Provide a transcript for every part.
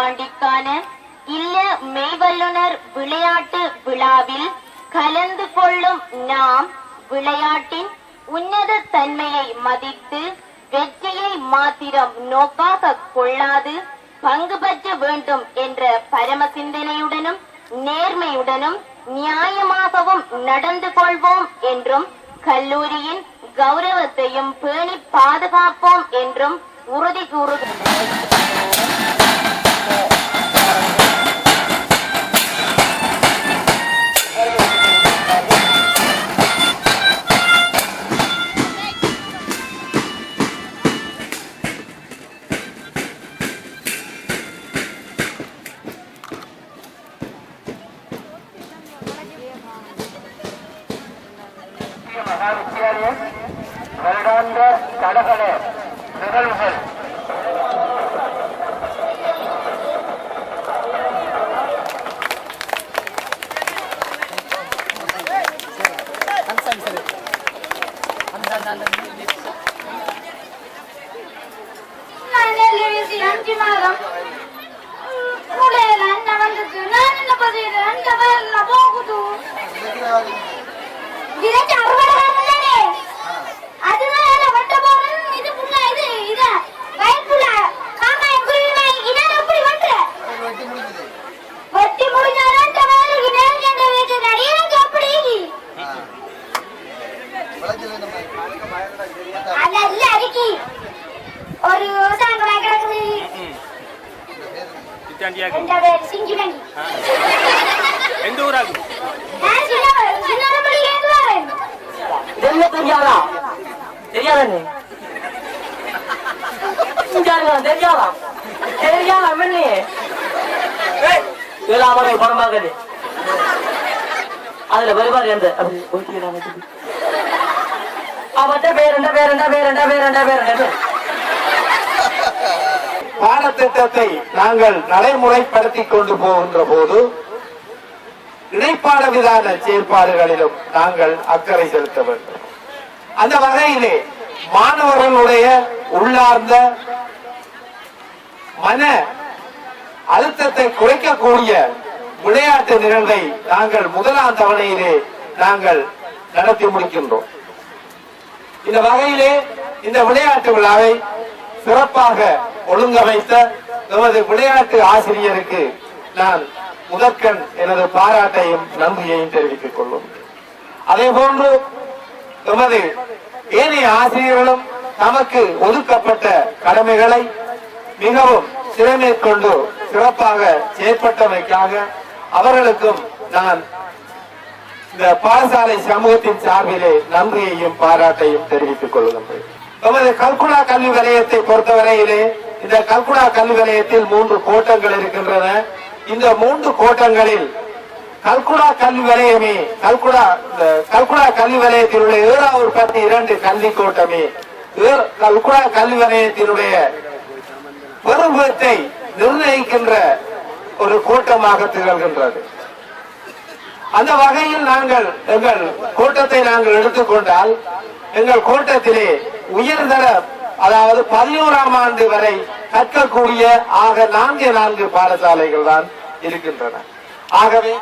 ஆண்டிற்கான இல்ல மெய்வல்லுனர் விளையாட்டு விழாவில் கலந்து கொள்ளும் நாம் விளையாட்டின் உன்னத தன்மையை மதித்து வெற்றியை மாத்திரம் நோக்காக கொள்ளாது பங்கு பெற்ற வேண்டும் என்ற பரம சிந்தனையுடனும் நேர்மையுடனும் நியாயமாகவும் நடந்து கொள்வோம் என்றும் கல்லூரியின் கௌரவத்தையும் பேணி பாதுகாப்போம் என்றும் உறுதி கூறுகிறோம். வருடாந்த தடகள நிகழ்வுகள் எந்த ஊராகும் தெரியாதா படமாக்குது அதுல வருவார் எந்த அவட்ட பேர் பாடத்திட்டத்தை நாங்கள் நடைமுறைப்படுத்திக் கொண்டு போகின்ற போது இணைப்பாட விதான செயற்பாடுகளிலும் நாங்கள் அக்கறை செலுத்த வேண்டும். அந்த வகையிலே மாணவர்களுடைய உள்ளார்ந்த மன அழுத்தத்தை குறைக்கக்கூடிய விளையாட்டு நிகழ்வை நாங்கள் முதலாம் தவணையிலே நாங்கள் நடத்தி முடிக்கின்றோம். இந்த வகையிலே இந்த விளையாட்டு விழாவை சிறப்பாக ஒழுங்கமைத்த நமது விளையாட்டு ஆசிரியருக்கு நான் முதற்கண் எனது பாராட்டையும் நன்றியையும் தெரிவித்துக் கொள்ளும். அதே போன்று நமது ஏனைய ஆசிரியர்களும் நமக்கு ஒதுக்கப்பட்ட கடமைகளை மிகவும் திறமை கொண்டு சிறப்பாக செயற்பட்டமைக்காக அவர்களுக்கும் நான் இந்த பாடசாலை சமூகத்தின் சார்பிலே நன்றியையும் பாராட்டையும் தெரிவித்துக் கொள்கின்றேன். நமது கல்குடா கல்வி வலயத்தை பொறுத்தவரையிலே இந்த கல்குடா கல்வி வலயத்தில் 3 கோட்டங்கள் இருக்கின்றன. இந்த 3 கோட்டங்களில் கல்குடா கல்வி வலயமே கல்குடா கல்வி வலயத்தில் உள்ள 7/2 கல்வி கோட்டமே கல்குடா கல்வி வலயத்தினுடைய பெருமத்தை நிர்ணயிக்கின்ற ஒரு கோட்டமாக திகழ்கின்றது. அந்த வகையில் நாங்கள் எங்கள் கோட்டத்தை நாங்கள் எடுத்துக்கொண்டால் எங்கள் கோட்டத்திலே உயர்தர அதாவது 11ஆம் ஆண்டு வரை கற்கக்கூடிய ஆக 4 பாடசாலைகள் தான் இருக்கின்றன. ஆகவே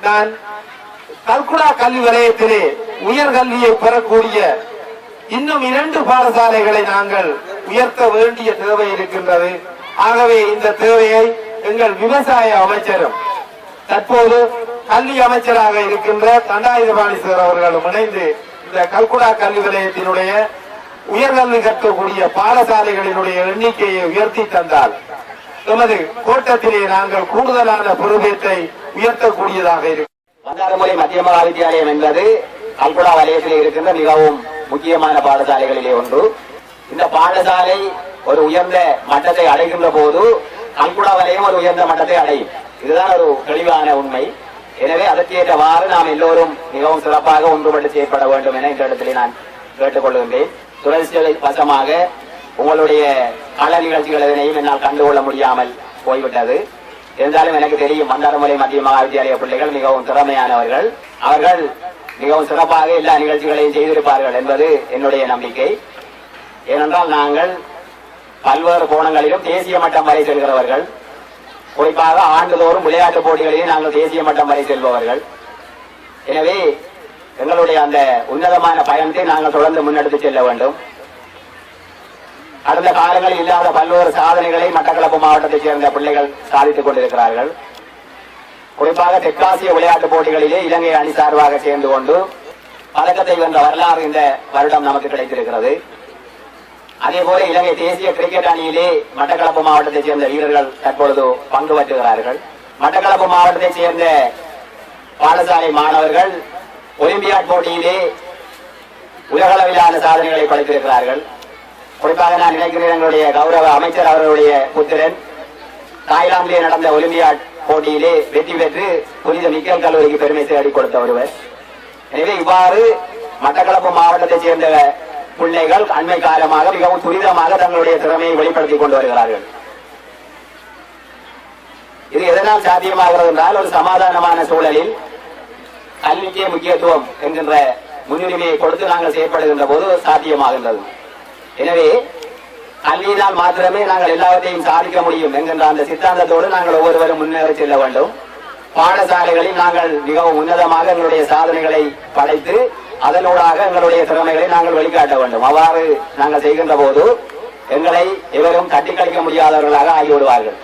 நான் கல்குடா கல்வி வலயத்திலே உயர்கல்வியை பெறக்கூடிய இன்னும் 2 பாடசாலைகளை நாங்கள் உயர்த்த வேண்டிய தேவை இருக்கின்றது. ஆகவே இந்த தேவையை எங்கள் விவசாய அமைச்சரும் தற்போது கல்வி அமைச்சராக இருக்கின்ற தண்டாயுதபாணீஸ்வரர் அவர்களும் இணைந்து இந்த கல்குடா கல்வி வலயத்தினுடைய உயர்கல்வி கற்கக்கூடிய பாடசாலைகளினுடைய எண்ணிக்கையை உயர்த்தி தந்தால் நமது கோட்டத்திலே நாங்கள் கூடுதலான பொறுப்பேற்றை உயர்த்தக்கூடியதாக இருக்கும். வந்தாரமொழி மத்திய மகா வித்தியாலயம் என்பது கல்குடா வலயத்திலே இருக்கின்ற மிகவும் முக்கியமான பாடசாலைகளிலே ஒன்று. இந்த பாடசாலை ஒரு உயர்ந்த மட்டத்தை அடைகின்ற போது கல்குடா வலயம் ஒரு உயர்ந்த மட்டத்தை அடையும். இதுதான் ஒரு தெளிவான உண்மை. எனவே அதற்கேற்றவாறு நாம் எல்லோரும் மிகவும் சிறப்பாக ஒன்றுபட்டு செயற்பட வேண்டும் என இந்த இடத்திலே நான் கேட்டுக் கொள்கின்றேன். துரதிர்ஷ்டவசமாக உங்களுடைய கள நிகழ்ச்சிகள் எதனையும் என்னால் கண்டுகொள்ள முடியாமல் போய்விட்டது. இருந்தாலும் எனக்கு தெரியும் மந்தாரமலை மத்திய மகா வித்தியாலய பிள்ளைகள் மிகவும் திறமையானவர்கள். அவர்கள் மிகவும் சிறப்பாக எல்லா நிகழ்ச்சிகளையும் செய்திருப்பார்கள் என்பது என்னுடைய நம்பிக்கை. ஏனென்றால் நாங்கள் பல்வேறு கோணங்களிலும் தேசிய மட்டம் வரை செல்கிறவர்கள், குறிப்பாக ஆண்டுதோறும் விளையாட்டுப் போட்டிகளிலே நாங்கள் தேசிய மட்டம் வரை செல்பவர்கள். எனவே எங்களுடைய அந்த உன்னதமான பயணத்தை நாங்கள் தொடர்ந்து முன்னெடுத்து செல்ல வேண்டும். கடந்த காலங்களில் இல்லாத பல்வேறு சாதனைகளை மட்டக்களப்பு மாவட்டத்தைச் சேர்ந்த பிள்ளைகள் சாதித்துக் கொண்டிருக்கிறார்கள். குறிப்பாக தெற்காசிய விளையாட்டுப் போட்டிகளிலே இலங்கை அணி சார்பாக சேர்ந்து கொண்டு பதக்கத்தை வென்ற வரலாறு இந்த வருடம் நமக்கு கிடைத்திருக்கிறது. அதேபோல இலங்கை தேசிய கிரிக்கெட் அணியிலே மட்டக்களப்பு மாவட்டத்தைச் சேர்ந்த வீரர்கள் தற்பொழுது பங்கு பெற்றுகிறார்கள். மட்டக்களப்பு மாவட்டத்தைச் சேர்ந்த பாடசாலை மாணவர்கள் ஒலிம்பியாட் போட்டியிலே உலகளவிலான சாதனைகளை படைத்திருக்கிறார்கள். குறிப்பாக நான் நினைக்கிறேன், எங்களுடைய கௌரவ அமைச்சர் அவர்களுடைய புத்திரன் தாய்லாந்திலே நடந்த ஒலிம்பியாட் போட்டியிலே வெற்றி பெற்று புனித மிக்கேல் கல்லூரிக்கு பெருமை தேடி கொடுத்த ஒருவர். எனவே இவ்வாறு மட்டக்களப்பு மாவட்டத்தைச் சேர்ந்த பிள்ளைகள் அண்மை காலமாக மிகவும் துரிதமாக தங்களுடைய திறமையை வெளிப்படுத்திக் கொண்டு வருகிறார்கள். இது எதனால் சாத்தியமாகிறது என்றால், ஒரு சமாதானமான சூழலில் கல்விக்கே முக்கியத்துவம் என்கின்ற முன்னுரிமையை கொடுத்து நாங்கள் செயற்படுகின்ற போது சாத்தியமாகின்றது. எனவே கல்வியினால் மாத்திரமே நாங்கள் எல்லாவற்றையும் சாதிக்க முடியும் என்கின்ற அந்த சித்தாந்தத்தோடு நாங்கள் ஒவ்வொருவரும் முன்னேறி செல்ல வேண்டும். பாடசாலைகளில் நாங்கள் மிகவும் உன்னதமாக எங்களுடைய சாதனைகளை படைத்து அதனூடாக எங்களுடைய திறமைகளை நாங்கள் வெளிக்காட்ட வேண்டும். அவ்வாறு நாங்கள் செய்கின்ற போது எங்களை எவரும் தட்டி கழிக்க முடியாதவர்களாக ஆகிவிடுவார்கள்.